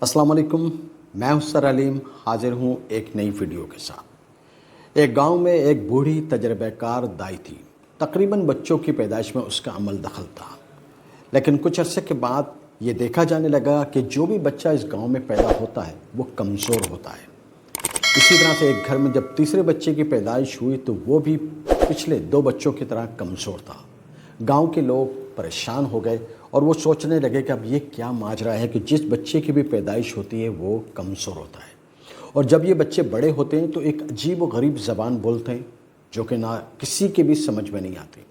अस्सलाम वालेकुम। मैं हूं सर अलीम, हाजिर हूं एक नई वीडियो के साथ। एक गांव में एक बूढ़ी तजर्बेकार दाई थी। तकरीबन बच्चों की पैदाइश में उसका अमल दखल था, लेकिन कुछ अरसे के बाद ये देखा जाने लगा कि जो भी बच्चा इस गांव में पैदा होता है वो कमज़ोर होता है। इसी तरह से एक घर में जब तीसरे बच्चे की पैदाइश हुई तो वो भी पिछले दो बच्चों की तरह कमज़ोर था। गांव के लोग परेशान हो गए और वो सोचने लगे कि अब ये क्या माजरा है कि जिस बच्चे की भी पैदाइश होती है वो कमज़ोर होता है, और जब ये बच्चे बड़े होते हैं तो एक अजीब व गरीब ज़बान बोलते हैं जो कि ना किसी के भी समझ में नहीं आती।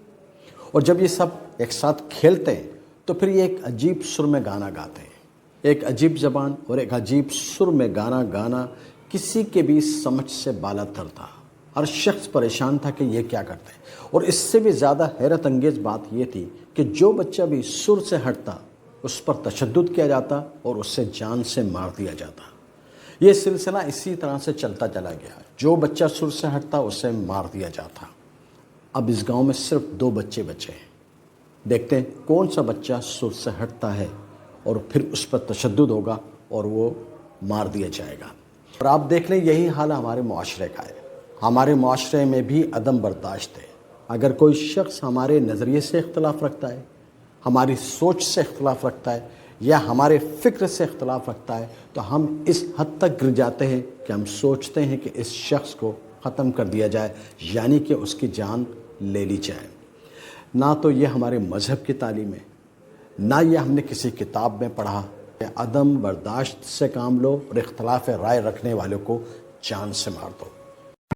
और जब ये सब एक साथ खेलते हैं तो फिर ये एक अजीब सुर में गाना गाते हैं। एक अजीब ज़बान और एक अजीब सुर में गाना गाना किसी के भी समझ से बालातर था। हर शख्स परेशान था कि ये क्या करते हैं, और इससे भी ज़्यादा हैरत अंगेज़ बात ये थी कि जो बच्चा भी सुर से हटता उस पर तशद्दुद किया जाता और उससे जान से मार दिया जाता। ये सिलसिला इसी तरह से चलता चला गया। जो बच्चा सुर से हटता उसे मार दिया जाता। अब इस गांव में सिर्फ दो बच्चे बचे हैं। देखते हैं कौन सा बच्चा सुर से हटता है और फिर उस पर तशद्दुद होगा और वो मार दिया जाएगा। और आप देख लें, यही हाल हमारे मुआशरे का है। हमारे मुआशरे में भी अदम बर्दाश्त है। अगर कोई शख्स हमारे नज़रिए से इख्तलाफ रखता है, हमारी सोच से इख्तलाफ रखता है या हमारे फ़िक्र से इख्तलाफ रखता है तो हम इस हद तक गिर जाते हैं कि हम सोचते हैं कि इस शख्स को ख़त्म कर दिया जाए, यानी कि उसकी जान ले ली जाए। ना तो ये हमारे मज़हब की तालीम है, ना ये हमने किसी किताब में पढ़ा कि अदम बर्दाश्त से काम लो और इख्तलाफ राय रखने वालों को जान से मार दो।